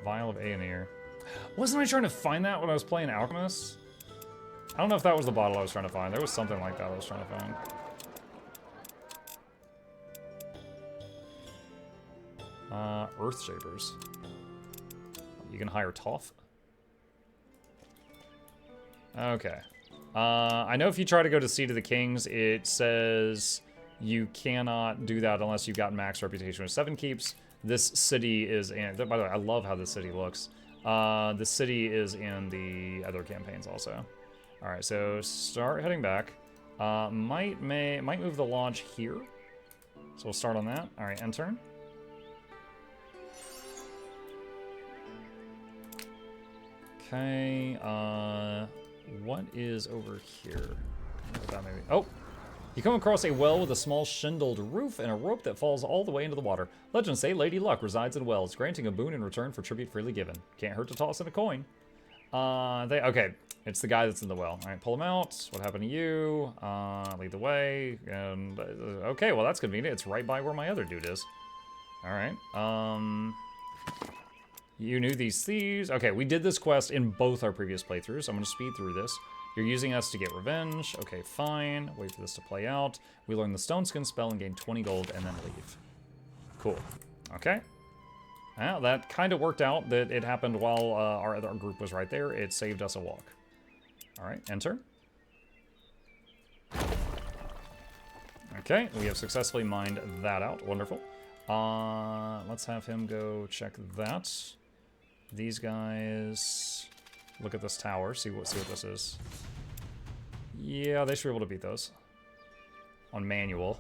Vial of Aenir. Wasn't I trying to find that when I was playing Alchemist? I don't know if that was the bottle I was trying to find. There was something like that I was trying to find. Earth Shapers. You can hire Toph. Okay. I know if you try to go to Seat of the Kings, it says you cannot do that unless you've got max reputation with 7 keeps. This city is in... By the way, I love how this city looks. The city is in the other campaigns also. Alright, so start heading back. Might move the lodge here. So we'll start on that. Alright, end turn. Okay, what is over here? That maybe. Oh! You come across a well with a small shingled roof and a rope that falls all the way into the water. Legends say Lady Luck resides in wells, granting a boon in return for tribute freely given. Can't hurt to toss in a coin. Okay, it's the guy that's in the well. All right, pull him out. What happened to you? Lead the way. And okay, well that's convenient. It's right by where my other dude is. All right. You knew these thieves. Okay, we did this quest in both our previous playthroughs. I'm going to speed through this. You're using us to get revenge. Okay, fine. Wait for this to play out. We learn the Stone Skin spell and gain 20 gold and then leave. Cool. Okay. Well, that kind of worked out that it happened while our other group was right there. It saved us a walk. All right, enter. Okay, we have successfully mined that out. Wonderful. Let's have him go check that. These guys... Look at this tower, see what this is. Yeah, they should be able to beat those. On manual.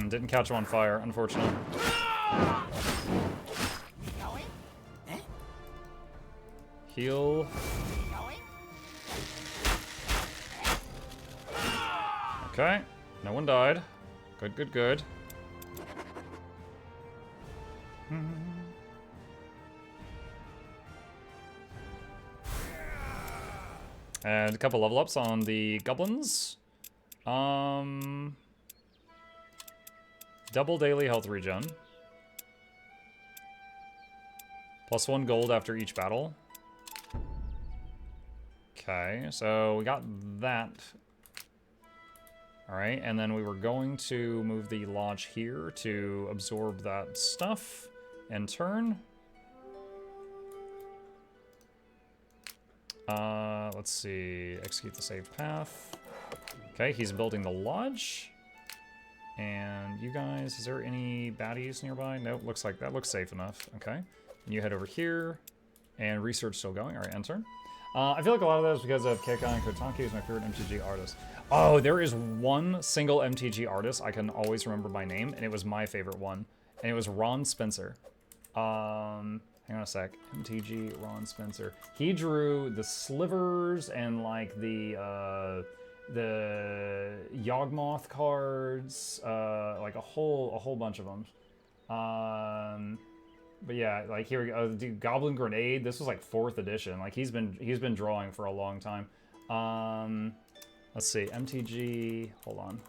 Didn't catch him on fire, unfortunately. Heal. Okay, no one died. Good, good, good. And a couple level ups on the goblins. Double daily health regen. +1 gold after each battle. Okay, so we got that. Alright, and then we were going to move the lodge here to absorb that stuff and turn. Let's see, execute the save path. Okay, he's building the lodge. And you guys, is there any baddies nearby? Nope, looks like that looks safe enough. Okay, and you head over here, and research still going. All right, end turn. I feel like a lot of that is because of Keika and Kotanki is my favorite MTG artist. Oh, there is one single MTG artist I can always remember by name, and it was my favorite one, and it was Ron Spencer. Hang on a sec. MTG Ron Spencer. He drew the slivers and like the Yawgmoth cards, like a whole bunch of them. But yeah, like here we go. Dude, Goblin Grenade. This was like 4th edition. Like he's been drawing for a long time. Let's see, MTG. Hold on,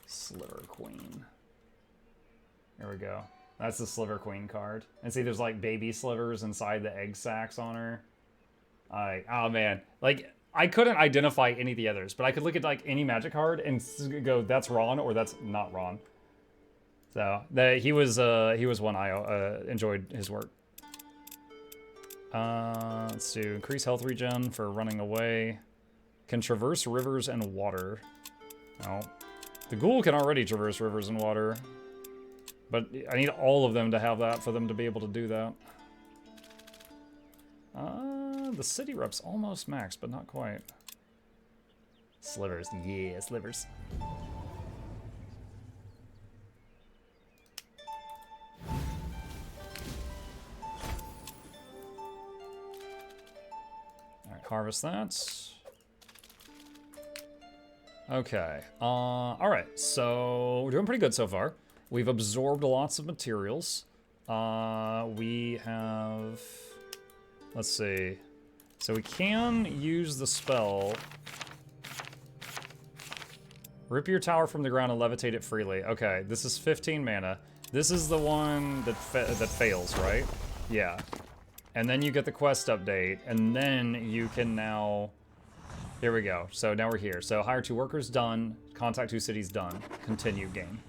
Sliver Queen. There we go. That's the Sliver Queen card. And see, there's like baby slivers inside the egg sacs on her. Oh man, like. I couldn't identify any of the others, but I could look at like any Magic card and go, that's Ron or that's not Ron. So he was one I enjoyed his work. Let's do increase health regen for running away. Can traverse rivers and water. No, the ghoul can already traverse rivers and water, but I need all of them to have that for them to be able to do that. The city rep's almost maxed, but not quite. Slivers, yeah, slivers. Alright, harvest that. Okay, alright, so we're doing pretty good so far. We've absorbed lots of materials. We have... Let's see. So we can use the spell. Rip your tower from the ground and levitate it freely. Okay, this is 15 mana. This is the one that fails, right? Yeah. And then you get the quest update, and then you can now... Here we go. So now we're here. So hire 2 workers, done. Contact 2 cities, done. Continue game.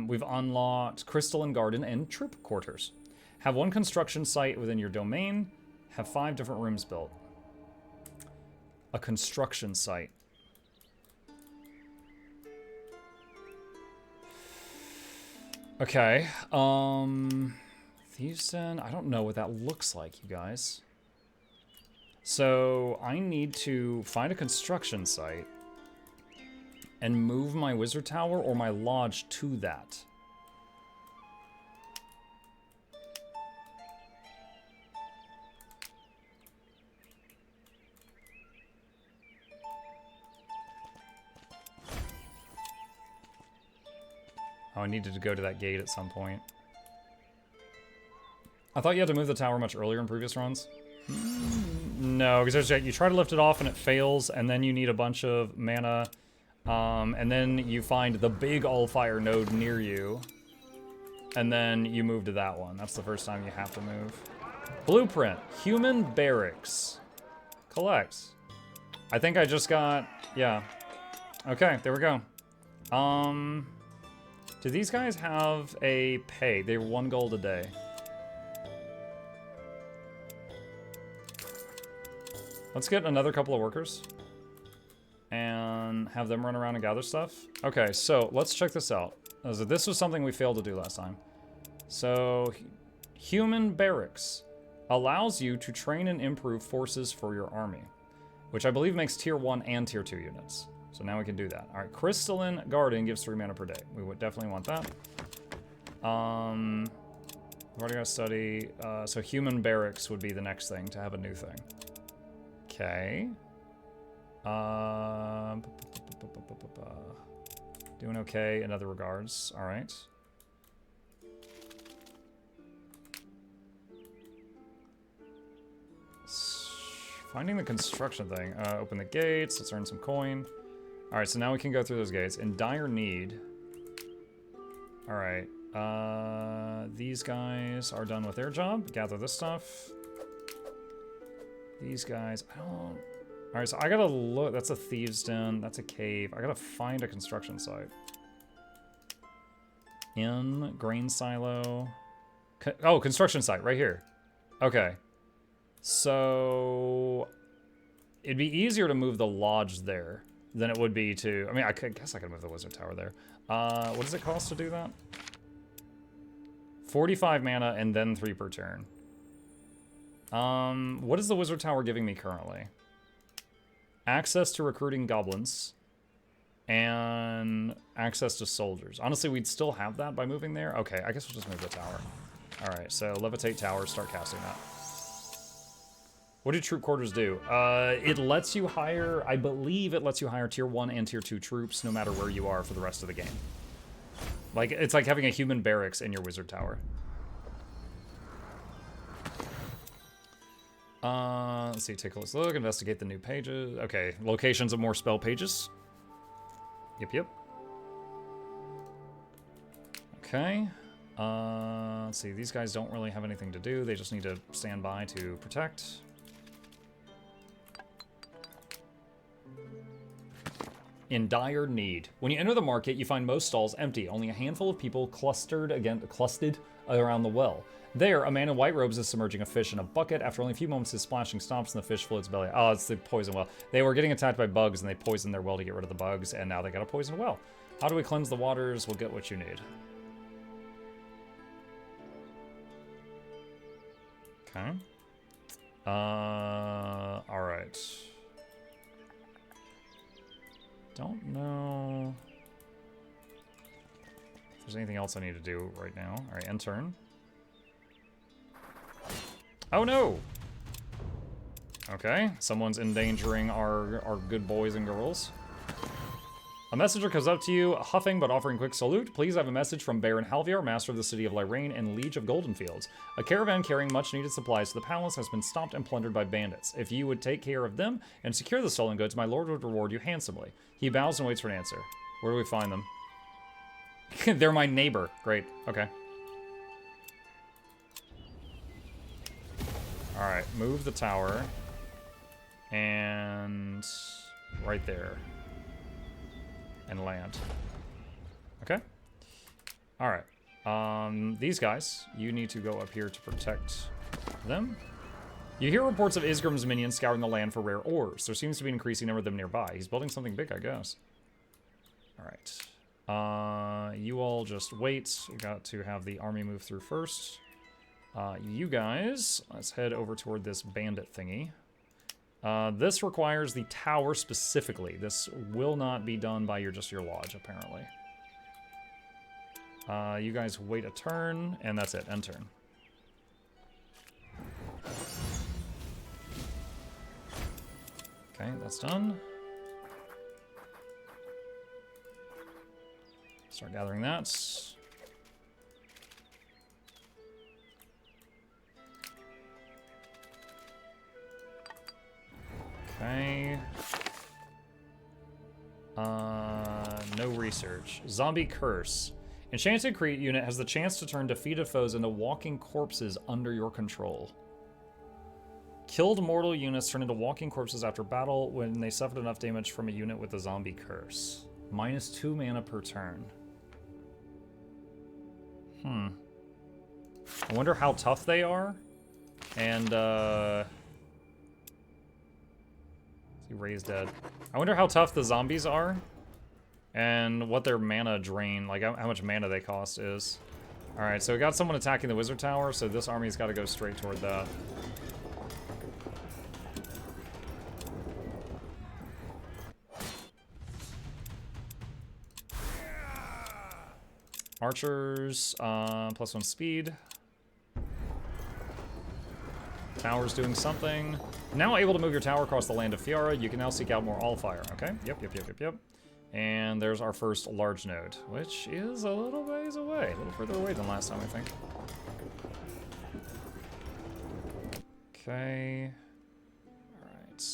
We've unlocked Crystalline Garden and Troop Quarters. Have 1 construction site within your domain. Have 5 different rooms built. A construction site. Okay. Thieves Den. I don't know what that looks like, you guys. So I need to find a construction site and move my wizard tower or my lodge to that. Oh, I needed to go to that gate at some point. I thought you had to move the tower much earlier in previous runs. No, because you try to lift it off and it fails, and then you need a bunch of mana, and then you find the big all-fire node near you, and then you move to that one. That's the first time you have to move. Blueprint. Human barracks. Collect. I think I just got... Yeah. Okay, there we go. Do these guys have a pay? They're 1 gold a day. Let's get another couple of workers and have them run around and gather stuff. Okay, so let's check this out. This was something we failed to do last time. So, Human Barracks allows you to train and improve forces for your army, which I believe makes tier 1 and tier 2 units. So now we can do that. All right, Crystalline Garden gives 3 mana per day. We would definitely want that. We've already got to study. So Human Barracks would be the next thing to have a new thing. Okay. Doing okay in other regards. All right. Finding the construction thing. Open the gates. Let's earn some coin. All right, so now we can go through those gates. In dire need. All right. These guys are done with their job. Gather this stuff. These guys, I don't... All right, so I gotta look. That's a thieves' den. That's a cave. I gotta find a construction site. In grain silo. Oh, construction site right here. Okay. So it'd be easier to move the lodge there than it would be to... I mean, I guess I could move the wizard tower there. What does it cost to do that? 45 mana and then 3 per turn. What is the wizard tower giving me currently? Access to recruiting goblins and access to soldiers. Honestly, we'd still have that by moving there. Okay, I guess we'll just move the tower. All right, so levitate tower, start casting that. What do troop quarters do? It lets you hire, I believe it lets you hire tier 1 and tier 2 troops no matter where you are for the rest of the game. Like, it's like having a human barracks in your wizard tower. Let's see, take a close look, investigate the new pages. Okay, locations of more spell pages. Yep. Okay. Let's see, these guys don't really have anything to do. They just need to stand by to protect. In dire need. When you enter the market, you find most stalls empty. Only a handful of people clustered around the well. There, a man in white robes is submerging a fish in a bucket. After only a few moments, his splashing stops and the fish floats belly. Oh, it's the poison well. They were getting attacked by bugs, and they poisoned their well to get rid of the bugs, and now they got a poisoned well. How do we cleanse the waters? We'll get what you need. Okay. Alright. Don't know if there's anything else I need to do right now. Alright, end turn. Oh no! Okay, someone's endangering our good boys and girls. A messenger comes up to you, huffing but offering quick salute. Please, I have a message from Baron Halviar, master of the city of Lyrane and Liege of Goldenfields. A caravan carrying much-needed supplies to the palace has been stopped and plundered by bandits. If you would take care of them and secure the stolen goods, my lord would reward you handsomely. He bows and waits for an answer. Where do we find them? They're my neighbor. Great. Okay. Alright, move the tower. And right there. And land. Okay. Alright. These guys, you need to go up here to protect them. You hear reports of Isgrim's minions scouring the land for rare ores. There seems to be an increasing number of them nearby. He's building something big, I guess. Alright. You all just wait. We got to have the army move through first. You guys, let's head over toward this bandit thingy. This requires the tower specifically. This will not be done by just your lodge, apparently. You guys wait a turn, and that's it. End turn. Okay, that's done. Start gathering that. Okay. No research. Zombie Curse. Enchanted Crete unit has the chance to turn defeated foes into walking corpses under your control. Killed mortal units turn into walking corpses after battle when they suffered enough damage from a unit with the Zombie Curse. -2 mana per turn. I wonder how tough they are. And, see, Ray's dead. I wonder how tough the zombies are. And what their mana drain, like how much mana they cost is. Alright, so we got someone attacking the wizard tower, so this army's got to go straight toward that. Archers, +1 speed. Tower's doing something. Now able to move your tower across the land of Fiara, you can now seek out more Allfire. Okay, yep. And there's our first large node, which is a little ways away. A little further away than last time, I think. Okay. Alright.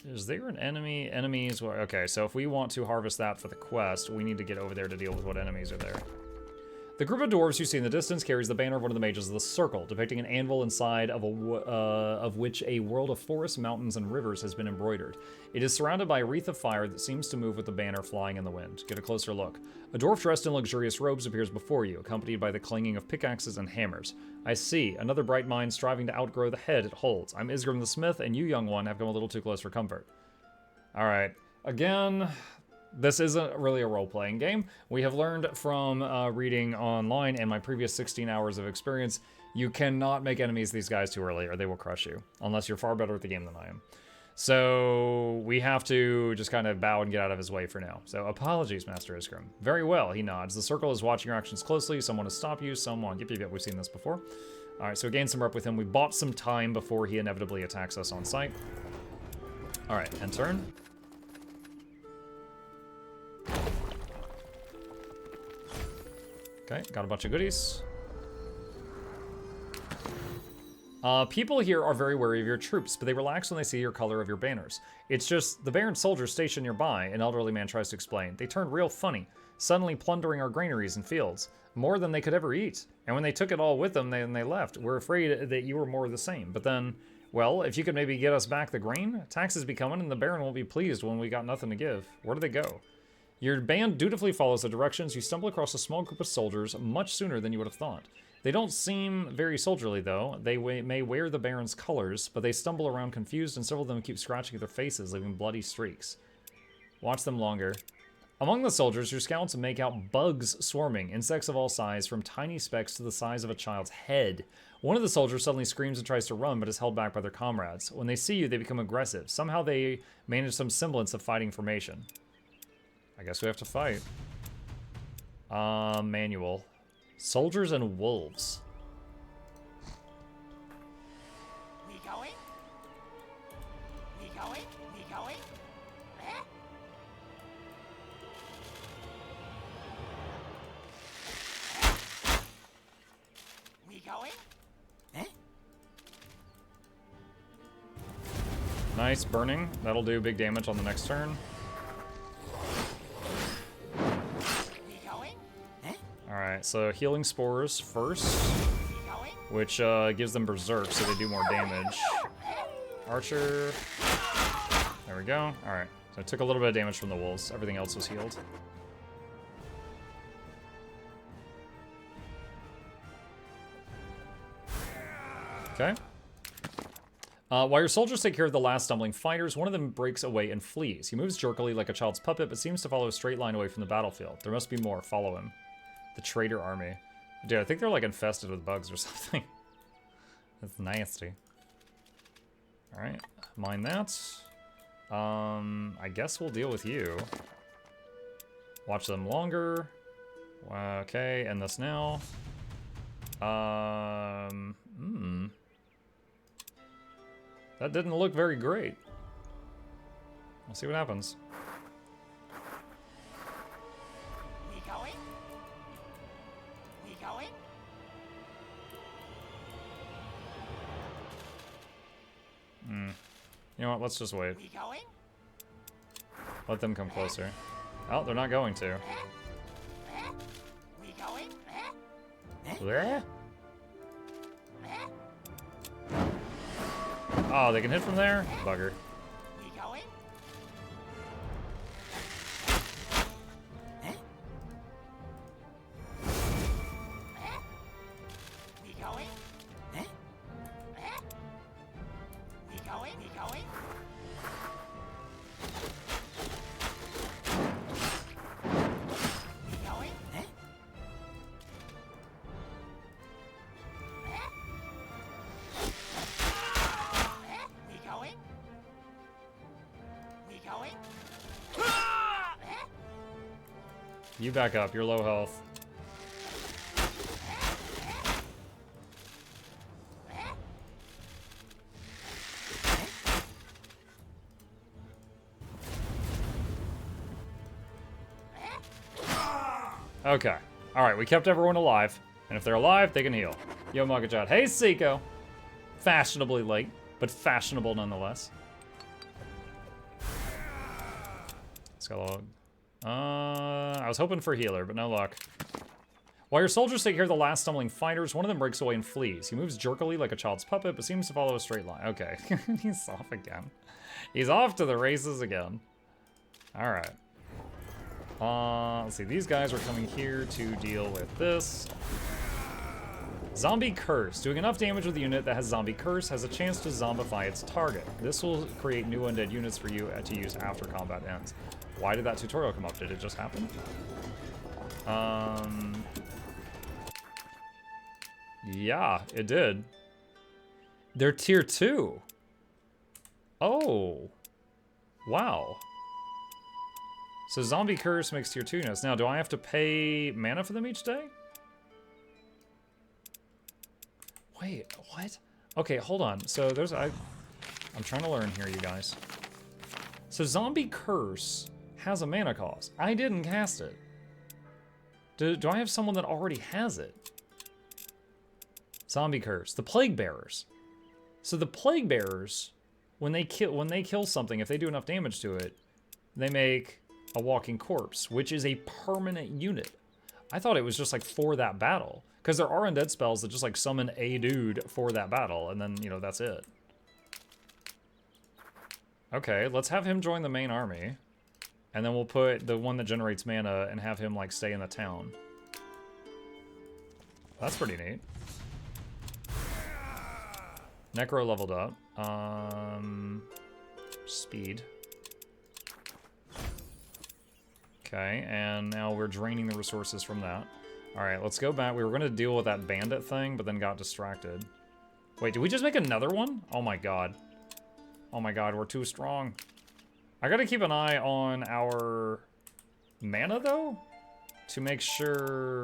Is there an enemy? Enemies? Okay, so if we want to harvest that for the quest, we need to get over there to deal with what enemies are there. The group of dwarves you see in the distance carries the banner of one of the mages of the circle, depicting an anvil inside of which a world of forests, mountains, and rivers has been embroidered. It is surrounded by a wreath of fire that seems to move with the banner flying in the wind. Get a closer look. A dwarf dressed in luxurious robes appears before you, accompanied by the clanging of pickaxes and hammers. I see, another bright mind striving to outgrow the head it holds. I'm Isgrim the Smith, and you, young one, have come a little too close for comfort. Alright, again... This isn't really a role-playing game. We have learned from reading online and my previous 16 hours of experience, you cannot make enemies these guys too early or they will crush you, unless you're far better at the game than I am. So we have to just kind of bow and get out of his way for now. So apologies, Master Isgrim. Very well, he nods. The circle is watching your actions closely. Someone to stop you, someone... Yep, we've seen this before. All right, so we gained some rep with him. We bought some time before he inevitably attacks us on sight. All right, end turn. Okay, got a bunch of goodies. People here are very wary of your troops, but they relax when they see your color of your banners. It's just the Baron's soldiers stationed nearby, an elderly man tries to explain. They turned real funny, suddenly plundering our granaries and fields, more than they could ever eat. And when they took it all with them, they left. We're afraid that you were more of the same. But then, well, if you could maybe get us back the grain, taxes be coming and the Baron won't be pleased when we got nothing to give. Where do they go? Your band dutifully follows the directions. You stumble across a small group of soldiers much sooner than you would have thought. They don't seem very soldierly, though. They may wear the Baron's colors, but they stumble around confused, and several of them keep scratching at their faces, leaving bloody streaks. Watch them longer. Among the soldiers, your scouts make out bugs swarming, insects of all sizes, from tiny specks to the size of a child's head. One of the soldiers suddenly screams and tries to run, but is held back by their comrades. When they see you, they become aggressive. Somehow they manage some semblance of fighting formation. I guess we have to fight. Manual. Soldiers and wolves. We going? We going? We going? Eh? Nice, burning. That'll do big damage on the next turn. Alright, so healing spores first, which gives them berserk, so they do more damage. Archer. There we go. Alright, so I took a little bit of damage from the wolves. Everything else was healed. Okay. While your soldiers take care of the last stumbling fighters, one of them breaks away and flees. He moves jerkily like a child's puppet, but seems to follow a straight line away from the battlefield. There must be more. Follow him. The traitor army. Dude, I think they're like infested with bugs or something. That's nasty. Alright, mine that. I guess we'll deal with you. Watch them longer. Okay, end this now. That didn't look very great. We'll see what happens. We going? We going? You know what? Let's just wait. We going? Let them come closer. Oh, they're not going to. We going? Bleh. Oh, they can hit from there? Bugger. We going? We going? We going? We going? We going? We going? We going? You back up. You're low health. Okay. Alright, we kept everyone alive. And if they're alive, they can heal. Yo, Mugajot. Hey, Seiko. Fashionably late, but fashionable nonetheless. Skull. I was hoping for healer, but no luck. While your soldiers take care of the last stumbling fighters, one of them breaks away and flees. He moves jerkily like a child's puppet, but seems to follow a straight line. Okay, he's off again. He's off to the races again. All right. Let's see. These guys are coming here to deal with this. Zombie Curse. Doing enough damage with a unit that has Zombie Curse has a chance to zombify its target. This will create new undead units for you to use after combat ends. Why did that tutorial come up? Did it just happen? Yeah, it did. They're tier 2. Oh. Wow. So Zombie Curse makes tier 2 units. Now, do I have to pay mana for them each day? Wait, what? Okay, hold on. So there's... I'm trying to learn here, you guys. So Zombie Curse has a mana cost. I didn't cast it. Do I have someone that already has it? Zombie Curse. The Plague Bearers. So the Plague Bearers, when they kill something, if they do enough damage to it, they make a walking corpse, which is a permanent unit. I thought it was just like for that battle. Because there are undead spells that just like summon a dude for that battle, and then, you know, that's it. Okay, let's have him join the main army. And then we'll put the one that generates mana and have him like stay in the town. That's pretty neat. Necro leveled up. Speed. Okay, and now we're draining the resources from that. Alright, let's go back. We were going to deal with that bandit thing, but then got distracted. Wait, did we just make another one? Oh my god. Oh my god, we're too strong. I gotta keep an eye on our mana, though, to make sure...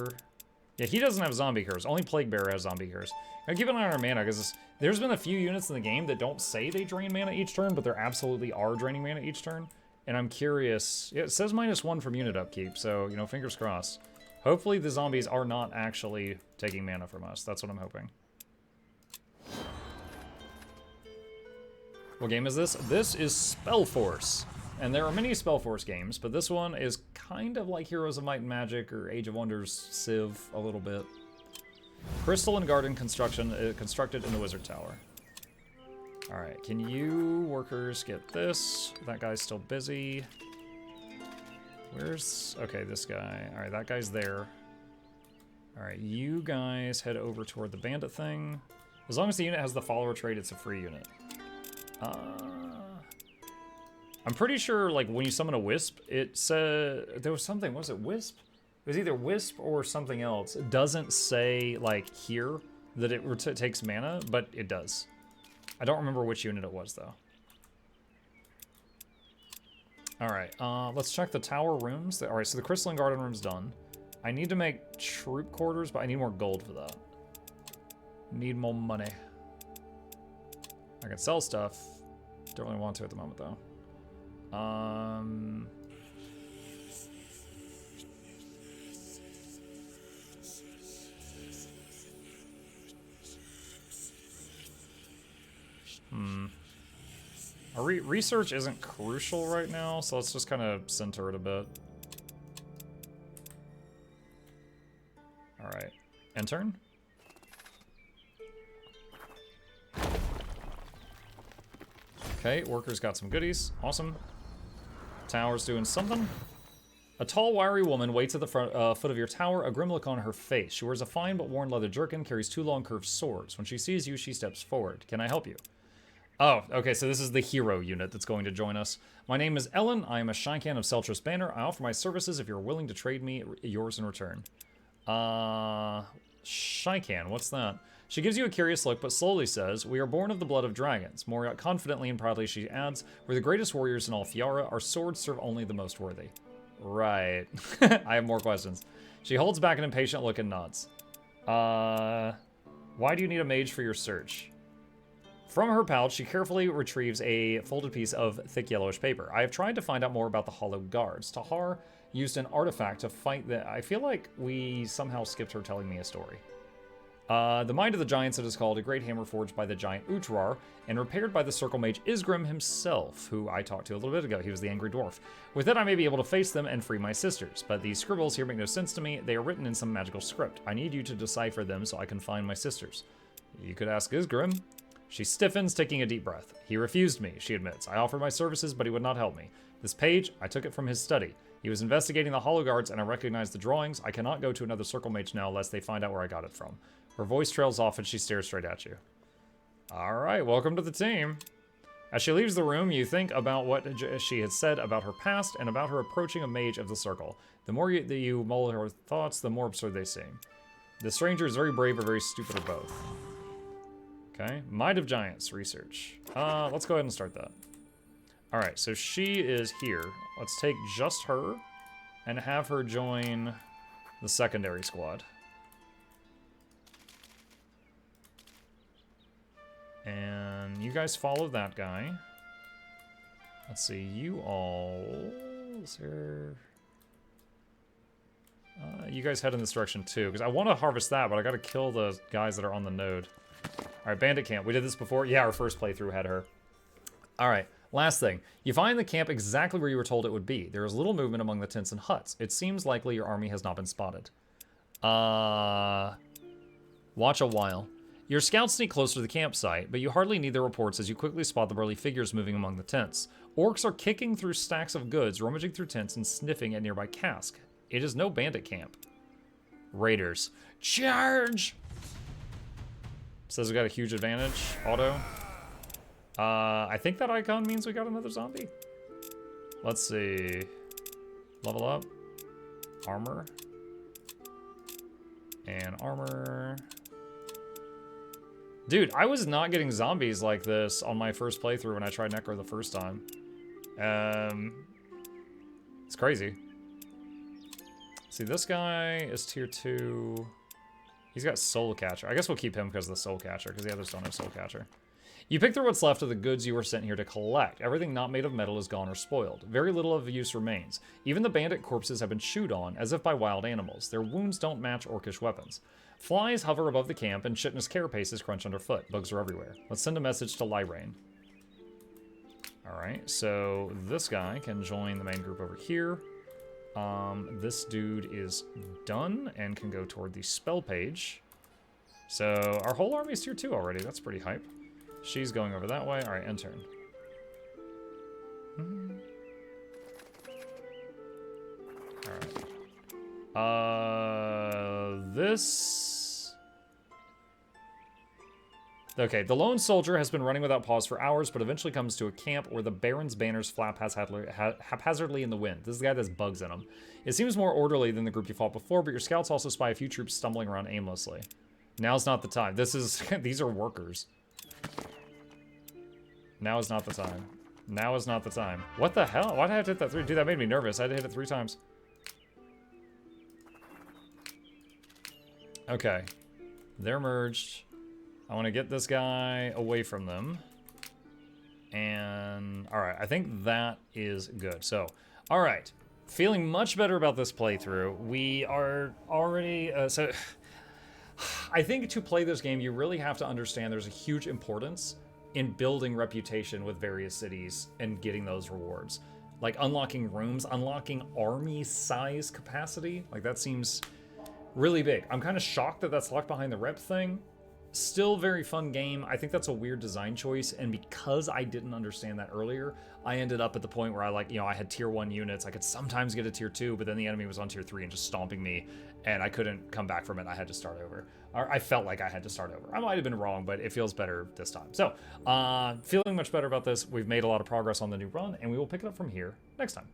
Yeah, he doesn't have Zombie Curse. Only Plague Bearer has Zombie Curse. Gotta keep an eye on our mana, because there's been a few units in the game that don't say they drain mana each turn, but they absolutely are draining mana each turn. And I'm curious... Yeah, it says -1 from unit upkeep, so, you know, fingers crossed. Hopefully the zombies are not actually taking mana from us. That's what I'm hoping. What game is this? This is SpellForce. And there are many SpellForce games, but this one is kind of like Heroes of Might and Magic or Age of Wonders Civ a little bit. Crystal and Garden construction constructed in the Wizard Tower. Alright, can you workers get this? That guy's still busy. Where's... Okay, this guy. Alright, that guy's there. Alright, you guys head over toward the bandit thing. As long as the unit has the follower trait, it's a free unit. I'm pretty sure, like, when you summon a Wisp, it said... There was something, was it Wisp? It was either Wisp or something else. It doesn't say, like, here that it takes mana, but it does. I don't remember which unit it was, though. Alright, let's check the tower rooms. Alright, so the Crystalline Garden room's done. I need to make troop quarters, but I need more gold for that. Need more money. I can sell stuff. Don't really want to at the moment, though. Our research isn't crucial right now, so let's just kind of center it a bit. Alright. End turn? Okay, workers got some goodies. Awesome. Tower's doing something. A tall, wiry woman waits at the foot of your tower, a grim look on her face. She wears a fine but worn leather jerkin, carries 2 long curved swords. When she sees you, she steps forward. Can I help you? Oh, okay, so this is the hero unit that's going to join us. My name is Ellen. I am a Shinkan of Seltros Banner. I offer my services if you're willing to trade me yours in return. Shinkan, what's that? She gives you a curious look, but slowly says, "We are born of the blood of dragons." More confidently and proudly she adds, "We're the greatest warriors in all Fiara. Our swords serve only the most worthy." Right. I have more questions. She holds back an impatient look and nods. Why do you need a mage for your search? From her pouch, she carefully retrieves a folded piece of thick yellowish paper. I have tried to find out more about the Hollow Guards. Tahar used an artifact to fight the... I feel like we somehow skipped her telling me a story. The Mind of the Giants, it is called, a great hammer forged by the giant Utrar and repaired by the Circle Mage Isgrim himself, who I talked to a little bit ago. He was the angry dwarf. With it, I may be able to face them and free my sisters, but these scribbles here make no sense to me. They are written in some magical script. I need you to decipher them so I can find my sisters. You could ask Isgrim. She stiffens, taking a deep breath. He refused me, she admits. I offered my services, but he would not help me. This page, I took it from his study. He was investigating the Hollow Guards, and I recognized the drawings. I cannot go to another Circle Mage now, lest they find out where I got it from. Her voice trails off, and she stares straight at you. Alright, welcome to the team. As she leaves the room, you think about what she had said about her past, and about her approaching a mage of the Circle. The more you mull her thoughts, the more absurd they seem. The stranger is very brave or very stupid or both. Okay, Might of Giants research. Let's go ahead and start that. Alright, so she is here. Let's take just her and have her join the secondary squad. And you guys follow that guy. Let's see, you all... Is there... you guys head in this direction too, because I want to harvest that, but I gotta kill the guys that are on the node. Alright, Bandit Camp. We did this before? Yeah, our first playthrough had her. Alright, last thing. You find the camp exactly where you were told it would be. There is little movement among the tents and huts. It seems likely your army has not been spotted. Watch a while. Your scouts sneak closer to the campsite, but you hardly need their reports as you quickly spot the burly figures moving among the tents. Orcs are kicking through stacks of goods, rummaging through tents, and sniffing at nearby cask. It is no bandit camp. Raiders. Charge! Says we got a huge advantage. Auto. I think that icon means we got another zombie. Let's see. Level up. Armor. And armor. Dude, I was not getting zombies like this on my first playthrough when I tried Necro the first time. It's crazy. See, this guy is tier 2. He's got Soul Catcher. I guess we'll keep him because of the Soul Catcher, because the others don't have Soul Catcher. You pick through what's left of the goods you were sent here to collect. Everything not made of metal is gone or spoiled. Very little of use remains. Even the bandit corpses have been chewed on, as if by wild animals. Their wounds don't match orcish weapons. Flies hover above the camp, and chitinous carapaces crunch underfoot. Bugs are everywhere. Let's send a message to Lyrain. Alright, so this guy can join the main group over here. This dude is done and can go toward the spell page. So our whole army's tier 2 already. That's pretty hype. She's going over that way. Alright, end turn. Alright. This... Okay, the lone soldier has been running without pause for hours, but eventually comes to a camp where the Baron's banners flap haphazardly in the wind. This is the guy that has bugs in him. It seems more orderly than the group you fought before, but your scouts also spy a few troops stumbling around aimlessly. Now's not the time. This is... these are workers. Now is not the time. Now is not the time. What the hell? Why did I have to hit that 3? Dude, that made me nervous. I had to hit it 3 times. Okay. They're merged. I want to get this guy away from them. And... Alright, I think that is good. So, alright. Feeling much better about this playthrough. We are already... so, I think to play this game, you really have to understand there's a huge importance in building reputation with various cities and getting those rewards. Like unlocking rooms, unlocking army size capacity. Like that seems really big. I'm kind of shocked that that's locked behind the rep thing. Still very fun game. I think that's a weird design choice, and because I didn't understand that earlier, I ended up at the point where I had tier 1 units. I could sometimes get a tier 2, but then the enemy was on tier 3 and just stomping me, and I couldn't come back from it. I had to start over. Or I felt like I had to start over. I might have been wrong, but it feels better this time. So, feeling much better about this. We've made a lot of progress on the new run, and we will pick it up from here next time.